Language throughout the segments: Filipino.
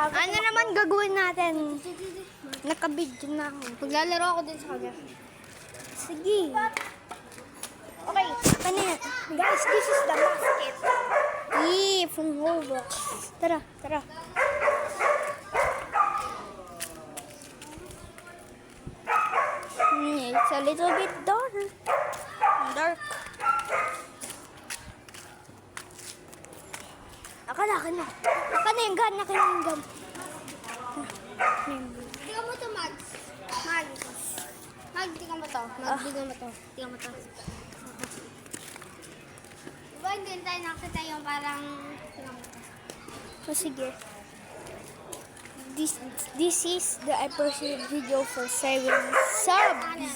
Ano naman gagawin natin? Nakabidyo na ako. Paglalaro ako din sa kanya. Sige. Okay, ano yan? Guys, this is the basket. From Roblox. Tara, tara. It's a little bit dark. Akan na. Akan na yung gun. Tingnan mo to, Mags. Mag, tingnan mo to. Tingnan mo to. Diba hindi tayo nakita yung parang... Tingnan mo to. Oh, sige. This is the episode video for 7 subs.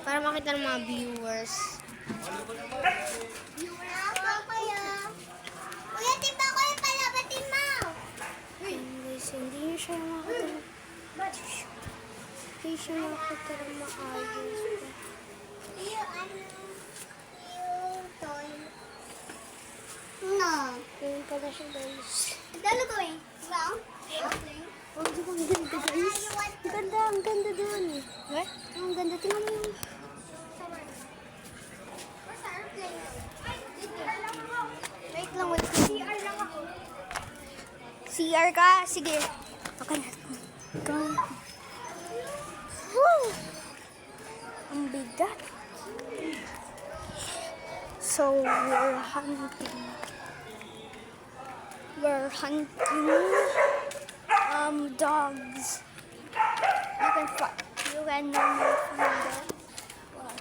Para makita ng mga viewers. Kuya, tiba ko yung palabatin mo. Guys, hindi siya makita. Hindi siya makita ng maayos. No. Ganyan pala siya, guys. Dalo ko eh. Wow. Oh, di ba ang ganda, guys? Ang ganda doon. What? Ang ganda. Tingnan mo yung... Wait lang. CR lang ako. CR ka? Sige. Okay na. Go. Woo! Ang bigat. So, we're hunting dogs. You can normally find that. What?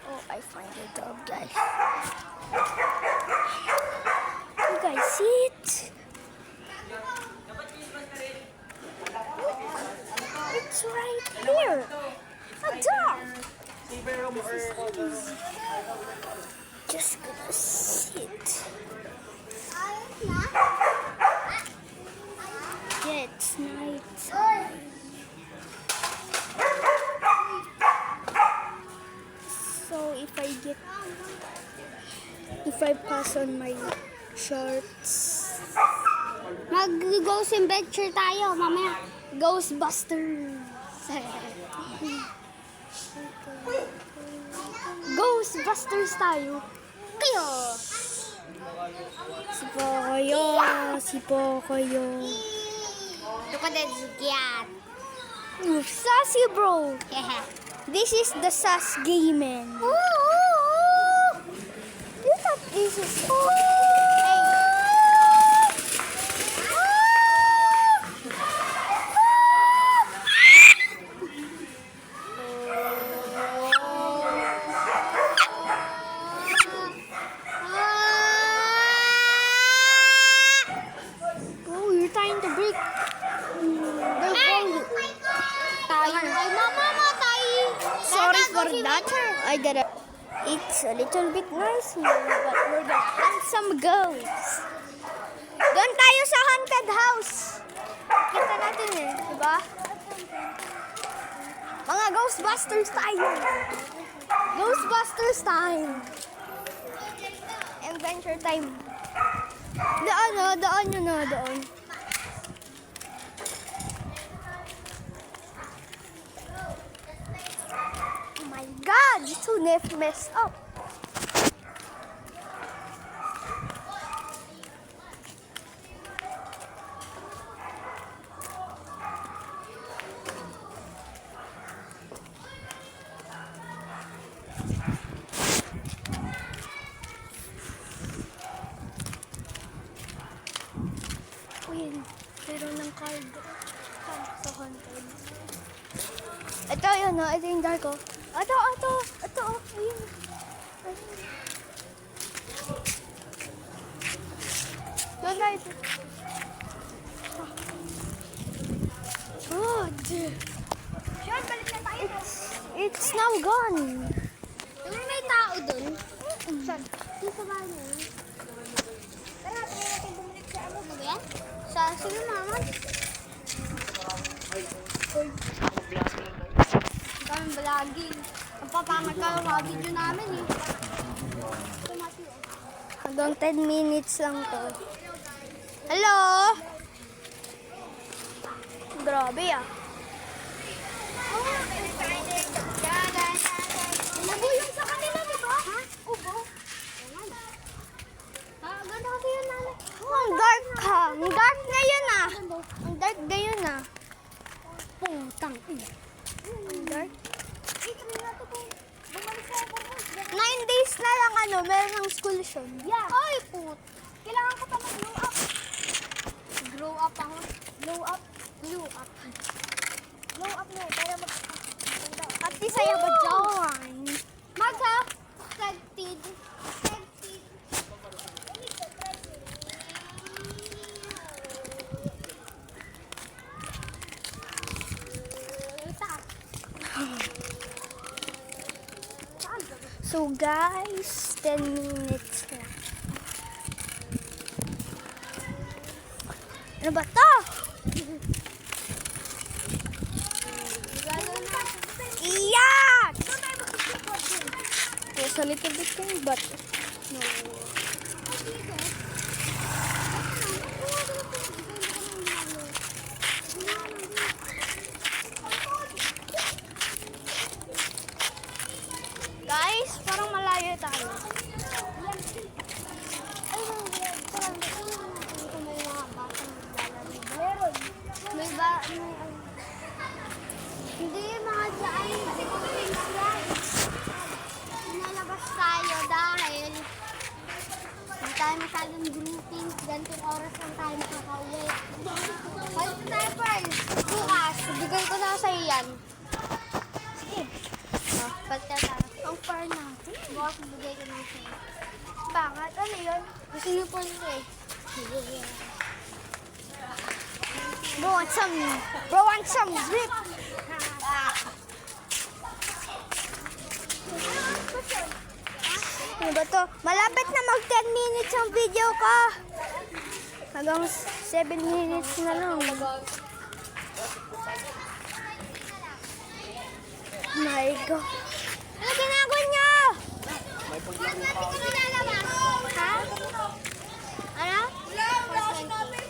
Oh, I find a dog, guys. You guys see it? It's right here. A dog. Just gonna sit. Yeah, it's night. So if I pass on my shorts, Mag-ghost adventure tayo mamaya. Ghostbusters. Ghostbusters tayo. Kayo. Si Pocoyo. Look at that cat. Sassy bro. This is the Sass Gaming. You thought this is... Oh, you're trying to break. Sorry for that. I got it. It's a little bit noisy, but we're the handsome ghosts. Doon tayo sa haunted house. Kita natin eh, diba? Mga Ghostbusters tayo. Ghostbusters time. Adventure time. Doon yun na, doon. Oh my God, it's so messed up. Uy, meron ng card. Sa haunted. Ito yun, no? Ito yung dark, oh. Ito. Ayun. Doon na ito. God. Sean, balik na tayo. It's now gone. May tao dun. Saan? Dito ba niya? Tara, tayo natin bumalik sa ano. Ano yan? Sige, mama. Kaming vlogging. Mapapangat ka yung mga video namin eh. Hanggang 10 minutes lang to. Hello? Grabe ah. Ubo yung sa kanila, di ba? Ha? Ubo? Ganda kasi yun, nanay. Ang dark ha. Ang dark ngayon ah. Ang dark ngayon ah. Putang. Ang dark. Try na to kung bumalik sa ako. 9 days na lang ano, meron ng school siya. Yeah. Ay, put. Kailangan ko pa mag-glow up. Grow up ako. Blow up. Glow up. Glow up mo. Para mag... At di saya ba dyan? Magha. Scented. Scented. So guys, 10 minutes na. Ano ba to? Iyak! There's a little bit thing, but no. Guys, parang malayo tayo. May ba, hindi mga dyan. Nalabas tayo dahil hindi tayo masyadong grouping. Ganitong oras lang tayo makakauwi. Balik na tayo first. Bukas, bigay ko na sa'yo yan. Sige. Balik na tayo. Ang far natin. Bukas, bigay ko na sa'yo. Bakit? Ano yun? Gusto niyo po nito eh. Bro want some drip. Ano ba to? Malapit na mag 10 minutes ang video ko. Hanggang 7 minutes na lang. My God. Ano ginagawa niyo? Bukas natin kami lalabas. Ha? Ano?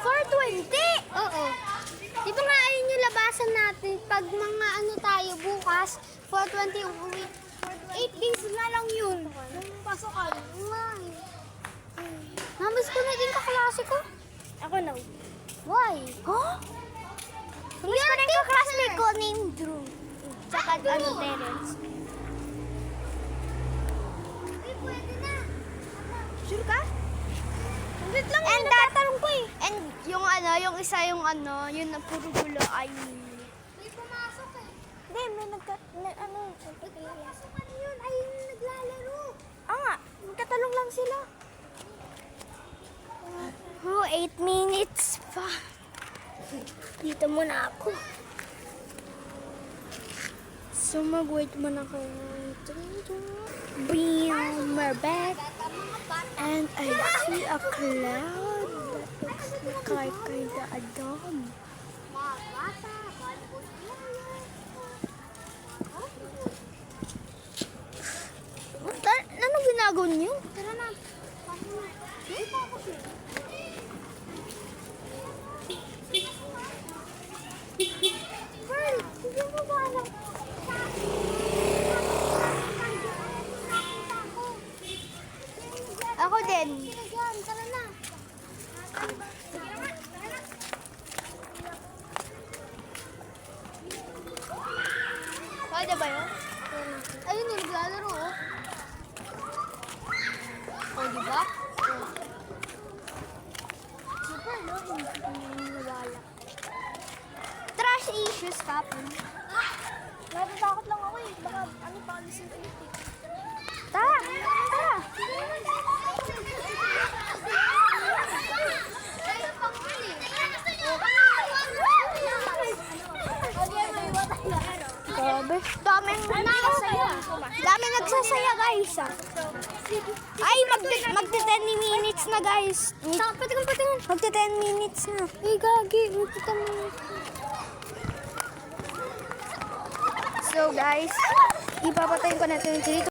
4:20? Oo. Di ba nga ayun yung labasan natin pag mga ano tayo bukas, 4:20 yung uwi. 8 days na lang yun. Nung pasokan. Namiss ko na din kaklase ko. Ako na. Why? Huh? Miss ko rin ko classmate ko named Drew. Tsaka ano, Terence. Uy, pwede na. Sure ka? Wait lang, And nagtatanong ko eh. And yung ano, yung isa yung ano, yun na puro gulo ay... May pumasok eh. Hindi, may ano... Pumasok ano yun? Ay, yung naglalaro. Nga, magkatalong lang sila. Oh, 8 minutes pa. Dito muna ako. So, mag-wait muna ako. Bam! We're back. And I see a cloud that looks like kinda a dome. Mga bata, balbos Ano ginagawa niyo? Tara na. Pearl, hindi mo ba alam? Ako din. Tara na. Pwede ba yun? Ayun, naglalaro oh. Oh, di ba? Super, no? Hindi nawala. Trash issues kapon. Natatakot lang ako eh. Baka ano pa alisin ulit eh. Tara! Tara! Ayun pang huli. Grabe. Daming nagsasaya. Daming nagsasaya guys. Ay, magte 10 minutes na guys. Patingan. Magte 10 minutes na. Ay, gagi. Magkita mo. So guys, ipapatayin ko natin yung chinito.